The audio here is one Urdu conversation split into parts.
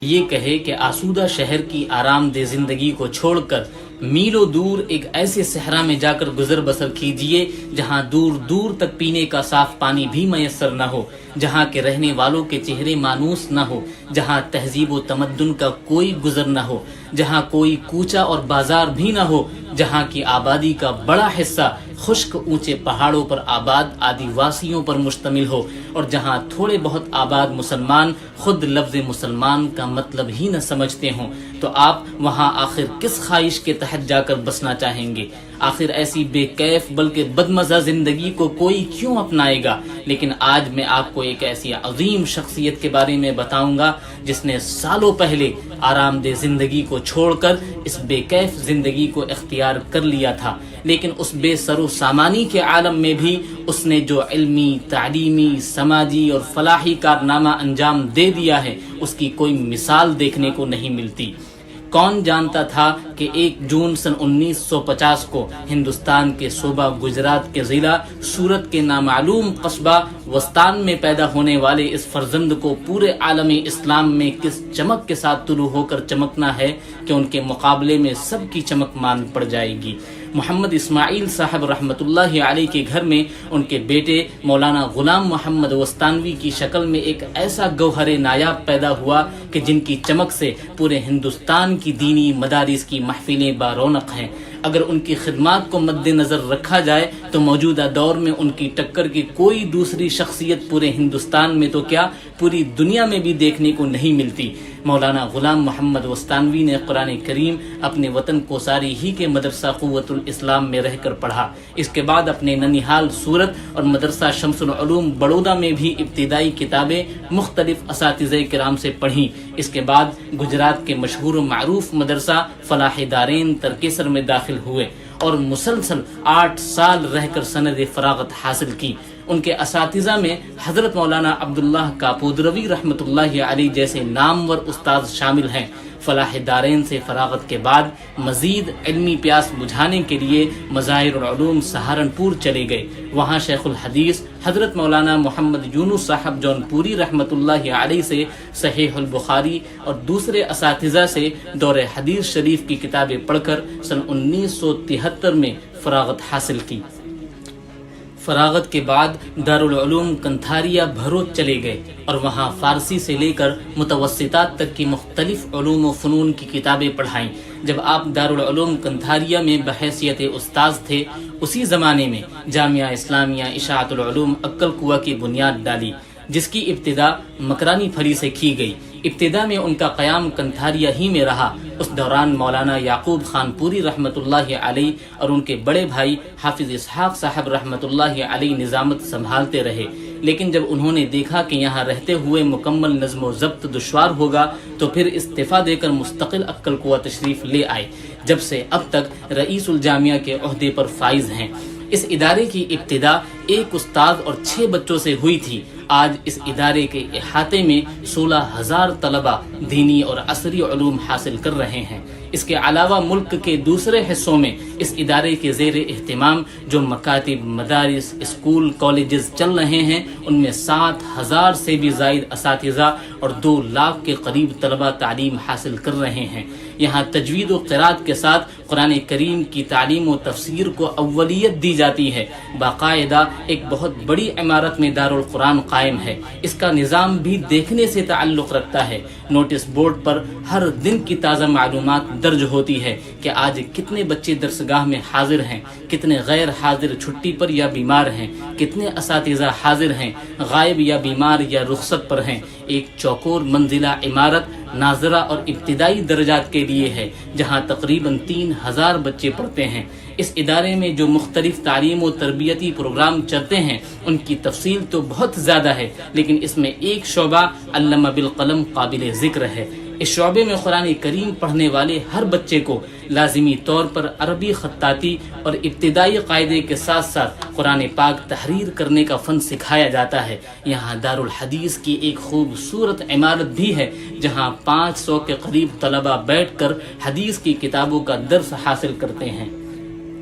یہ کہے کہ آسودہ شہر کی آرام دہ زندگی کو چھوڑ کر میلوں دور ایک ایسے صحرا میں جا کر گزر بسر کیجیے جہاں دور دور تک پینے کا صاف پانی بھی میسر نہ ہو، جہاں کے رہنے والوں کے چہرے مانوس نہ ہو، جہاں تہذیب و تمدن کا کوئی گزر نہ ہو، جہاں کوئی کوچہ اور بازار بھی نہ ہو، جہاں کی آبادی کا بڑا حصہ خشک اونچے پہاڑوں پر آباد آدی واسیوں پر مشتمل ہو، اور جہاں تھوڑے بہت آباد مسلمان خود لفظ مسلمان کا مطلب ہی نہ سمجھتے ہوں، تو آپ وہاں آخر کس خواہش کے تحت جا کر بسنا چاہیں گے؟ آخر ایسی بے کیف بلکہ بدمزہ زندگی کو کوئی کیوں اپنائے گا؟ لیکن آج میں آپ کو ایک ایسی عظیم شخصیت کے بارے میں بتاؤں گا جس نے سالوں پہلے آرام دہ زندگی کو چھوڑ کر اس بے کیف زندگی کو اختیار کر لیا تھا، لیکن اس بے سر و سامانی کے عالم میں بھی اس نے جو علمی، تعلیمی، سماجی اور فلاحی کارنامہ انجام دے دیا ہے اس کی کوئی مثال دیکھنے کو نہیں ملتی۔ کون جانتا تھا کہ 1 جون سن 1950 کو ہندوستان کے صوبہ گجرات کے ضلع سورت کے نامعلوم قصبہ وستان میں پیدا ہونے والے اس فرزند کو پورے عالم اسلام میں کس چمک کے ساتھ طلوع ہو کر چمکنا ہے کہ ان کے مقابلے میں سب کی چمک مان پڑ جائے گی۔ محمد اسماعیل صاحب رحمۃ اللہ علیہ کے گھر میں ان کے بیٹے مولانا غلام محمد وستانوی کی شکل میں ایک ایسا گوہر نایاب پیدا ہوا کہ جن کی چمک سے پورے ہندوستان کی دینی مدارس کی محفلیں بارونق ہیں۔ اگر ان کی خدمات کو مد نظر رکھا جائے تو موجودہ دور میں ان کی ٹکر کی کوئی دوسری شخصیت پورے ہندوستان میں تو کیا پوری دنیا میں بھی دیکھنے کو نہیں ملتی۔ مولانا غلام محمد وستانوی نے قرآن کریم اپنے وطن کوساری ہی کے مدرسہ قوت الاسلام میں رہ کر پڑھا۔ اس کے بعد اپنے ننیحال سورت اور مدرسہ شمس العلوم بڑودہ میں بھی ابتدائی کتابیں مختلف اساتذہ کرام سے پڑھیں۔ اس کے بعد گجرات کے مشہور و معروف مدرسہ فلاح دارین ترکیسر میں داخل ہوئے اور مسلسل 8 سال رہ کر سند فراغت حاصل کی۔ ان کے اساتذہ میں حضرت مولانا عبداللہ کاپودروی رحمۃ اللہ علیہ جیسے نامور استاد شامل ہیں۔ فلاح دارین سے فراغت کے بعد مزید علمی پیاس بجھانے کے لیے مظاہر العلوم سہارنپور چلے گئے۔ وہاں شیخ الحدیث حضرت مولانا محمد یونس صاحب جونپوری رحمۃ اللہ علیہ سے صحیح البخاری اور دوسرے اساتذہ سے دور حدیث شریف کی کتابیں پڑھ کر سن 1973 میں فراغت حاصل کی۔ فراغت کے بعد دارالعلوم کنتھاریا بھروچ چلے گئے اور وہاں فارسی سے لے کر متوسطات تک کی مختلف علوم و فنون کی کتابیں پڑھائیں۔ جب آپ دارالعلوم کنتھاریا میں بحیثیت استاذ تھے، اسی زمانے میں جامعہ اسلامیہ اشاعت العلوم عکل کوہ کی بنیاد ڈالی، جس کی ابتدا مکرانی پھلی سے کی گئی۔ ابتدا میں ان کا قیام کنتھاریا ہی میں رہا۔ اس دوران مولانا یعقوب خان پوری رحمۃ اللہ علیہ اور ان کے بڑے بھائی حافظ اسحاق صاحب رحمۃ اللہ علیہ نظامت سنبھالتے رہے، لیکن جب انہوں نے دیکھا کہ یہاں رہتے ہوئے مکمل نظم و ضبط دشوار ہوگا تو پھر استعفیٰ دے کر مستقل عکل کوہ تشریف لے آئے، جب سے اب تک رئیس الجامعہ کے عہدے پر فائز ہیں۔ اس ادارے کی ابتدا 1 استاد اور 6 بچوں سے ہوئی تھی۔ آج اس ادارے کے احاطے میں 16,000 طلبہ دینی اور عصری علوم حاصل کر رہے ہیں۔ اس کے علاوہ ملک کے دوسرے حصوں میں اس ادارے کے زیر اہتمام جو مکاتب، مدارس، اسکول، کالجز چل رہے ہیں، ان میں 7,000 سے بھی زائد اساتذہ اور 2 لاکھ کے قریب طلبہ تعلیم حاصل کر رہے ہیں۔ یہاں تجوید و قرات کے ساتھ قرآن کریم کی تعلیم و تفسیر کو اولیت دی جاتی ہے۔ باقاعدہ ایک بہت بڑی عمارت میں دارالقرآن قائم ہے۔ اس کا نظام بھی دیکھنے سے تعلق رکھتا ہے۔ نوٹس بورڈ پر ہر دن کی تازہ معلومات درج ہوتی ہے کہ آج کتنے بچے درسگاہ میں حاضر ہیں، کتنے غیر حاضر چھٹی پر یا بیمار ہیں، کتنے اساتذہ حاضر ہیں، غائب یا بیمار یا رخصت پر ہیں۔ ایک چوکور منزلہ عمارت ناظرہ اور ابتدائی درجات کے لیے ہے، جہاں تقریباً 3,000 بچے پڑھتے ہیں۔ اس ادارے میں جو مختلف تعلیم و تربیتی پروگرام چلتے ہیں ان کی تفصیل تو بہت زیادہ ہے، لیکن اس میں ایک شعبہ علامہ بالقلم قابل ذکر ہے۔ اس شعبے میں قرآن کریم پڑھنے والے ہر بچے کو لازمی طور پر عربی خطاطی اور ابتدائی قاعدے کے ساتھ ساتھ قرآن پاک تحریر کرنے کا فن سکھایا جاتا ہے۔ یہاں دارالحدیث کی ایک خوبصورت عمارت بھی ہے جہاں 500 کے قریب طلبہ بیٹھ کر حدیث کی کتابوں کا درس حاصل کرتے ہیں۔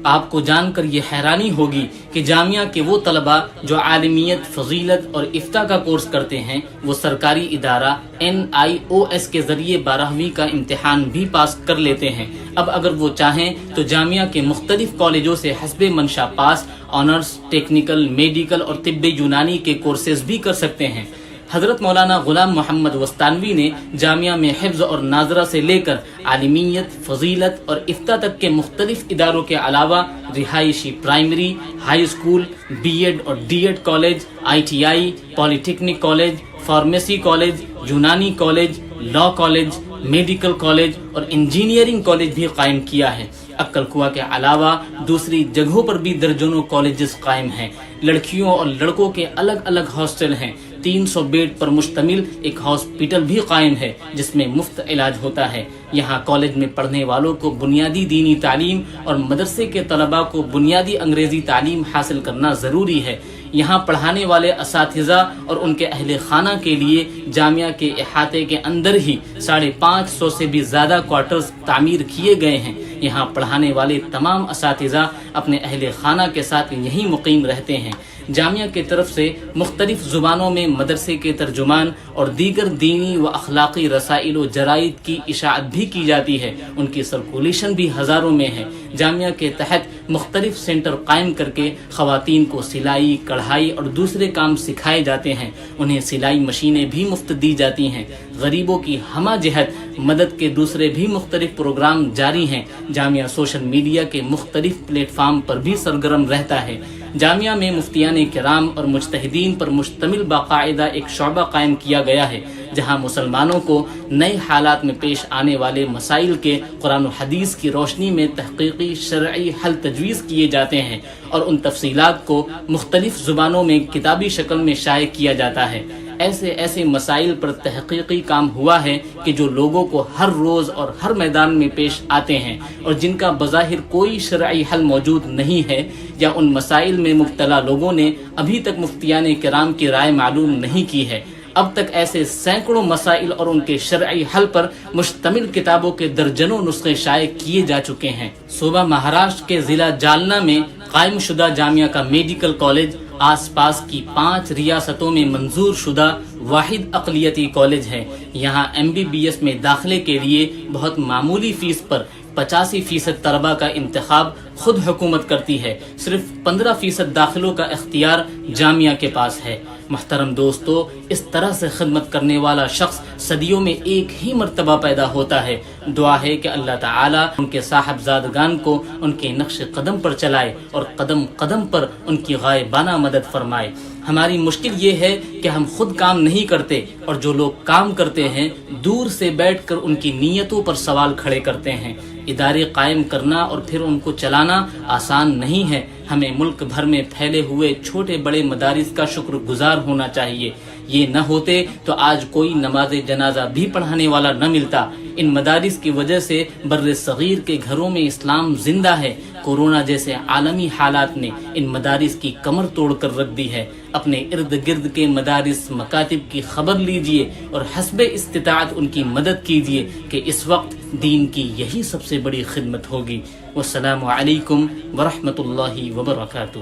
آپ کو جان کر یہ حیرانی ہوگی کہ جامعہ کے وہ طلباء جو عالمیت، فضیلت اور افتاء کا کورس کرتے ہیں وہ سرکاری ادارہ NIOS کے ذریعے 12ویں کا امتحان بھی پاس کر لیتے ہیں۔ اب اگر وہ چاہیں تو جامعہ کے مختلف کالجوں سے حسب منشا پاس آنرز، ٹیکنیکل، میڈیکل اور طب یونانی کے کورسز بھی کر سکتے ہیں۔ حضرت مولانا غلام محمد وستانوی نے جامعہ میں حفظ اور ناظرہ سے لے کر عالمیت، فضیلت اور افتاء تک کے مختلف اداروں کے علاوہ رہائشی پرائمری، ہائی اسکول، BEd اور DEd کالج، ITI، پالی ٹیکنک کالج، فارمیسی کالج، یونانی college, law college, medical college اور انجینئرنگ کالج بھی قائم کیا ہے۔ عقل کنواں کے علاوہ دوسری جگہوں پر بھی درجنوں کالجز قائم ہیں۔ لڑکیوں اور لڑکوں کے الگ الگ ہاسٹل ہیں۔ 300 بیڈ پر مشتمل ایک ہاسپٹل بھی قائم ہے جس میں مفت علاج ہوتا ہے۔ یہاں کالج میں پڑھنے والوں کو بنیادی دینی تعلیم اور مدرسے کے طلباء کو بنیادی انگریزی تعلیم حاصل کرنا ضروری ہے۔ یہاں پڑھانے والے اساتذہ اور ان کے اہل خانہ کے لیے جامعہ کے احاطے کے اندر ہی 550 سے بھی زیادہ کوارٹرز تعمیر کیے گئے ہیں۔ یہاں پڑھانے والے تمام اساتذہ اپنے اہل خانہ کے ساتھ یہیں مقیم رہتے ہیں۔ جامعہ کی طرف سے مختلف زبانوں میں مدرسے کے ترجمان اور دیگر دینی و اخلاقی رسائل و جرائد کی اشاعت بھی کی جاتی ہے۔ ان کی سرکولیشن بھی ہزاروں میں ہے۔ جامعہ کے تحت مختلف سینٹر قائم کر کے خواتین کو سلائی، کڑھائی اور دوسرے کام سکھائے جاتے ہیں۔ انہیں سلائی مشینیں بھی مفت دی جاتی ہیں۔ غریبوں کی ہمہ جہت مدد کے دوسرے بھی مختلف پروگرام جاری ہیں۔ جامعہ سوشل میڈیا کے مختلف پلیٹ فارم پر بھی سرگرم رہتا ہے۔ جامعہ میں مفتیان کرام اور مجتہدین پر مشتمل باقاعدہ ایک شعبہ قائم کیا گیا ہے جہاں مسلمانوں کو نئے حالات میں پیش آنے والے مسائل کے قرآن و حدیث کی روشنی میں تحقیقی شرعی حل تجویز کیے جاتے ہیں اور ان تفصیلات کو مختلف زبانوں میں کتابی شکل میں شائع کیا جاتا ہے۔ ایسے مسائل پر تحقیقی کام ہوا ہے کہ جو لوگوں کو ہر روز اور ہر میدان میں پیش آتے ہیں اور جن کا بظاہر کوئی شرعی حل موجود نہیں ہے، یا ان مسائل میں مبتلا لوگوں نے ابھی تک مفتیان کرام کی رائے معلوم نہیں کی ہے۔ اب تک ایسے سینکڑوں مسائل اور ان کے شرعی حل پر مشتمل کتابوں کے درجنوں نسخے شائع کیے جا چکے ہیں۔ صوبہ مہاراشٹر کے ضلع جالنا میں قائم شدہ جامعہ کا میڈیکل کالج آس پاس کی 5 ریاستوں میں منظور شدہ واحد اقلیتی کالج ہے۔ یہاں MBBS میں داخلے کے لیے بہت معمولی فیس پر 85% طلباء کا انتخاب خود حکومت کرتی ہے۔ صرف 15% داخلوں کا اختیار جامعہ کے پاس ہے۔ محترم دوستو، اس طرح سے خدمت کرنے والا شخص صدیوں میں ایک ہی مرتبہ پیدا ہوتا ہے۔ دعا ہے کہ اللہ تعالی ان کے صاحبزادگان کو ان کے نقش قدم پر چلائے اور قدم قدم پر ان کی غائبانہ مدد فرمائے۔ ہماری مشکل یہ ہے کہ ہم خود کام نہیں کرتے اور جو لوگ کام کرتے ہیں دور سے بیٹھ کر ان کی نیتوں پر سوال کھڑے کرتے ہیں۔ ادارے قائم کرنا اور پھر ان کو چلانا آسان نہیں ہے۔ ہمیں ملک بھر میں پھیلے ہوئے چھوٹے بڑے مدارس کا شکر گزار ہونا چاہیے۔ یہ نہ ہوتے تو آج کوئی نماز جنازہ بھی پڑھانے والا نہ ملتا۔ ان مدارس کی وجہ سے بر صغیر کے گھروں میں اسلام زندہ ہے۔ کورونا جیسے عالمی حالات نے ان مدارس کی کمر توڑ کر رکھ دی ہے۔ اپنے ارد گرد کے مدارس مکاتب کی خبر لیجئے اور حسب استطاعت ان کی مدد کیجئے کہ اس وقت دین کی یہی سب سے بڑی خدمت ہوگی۔ والسلام علیکم ورحمۃ اللہ وبرکاتہ۔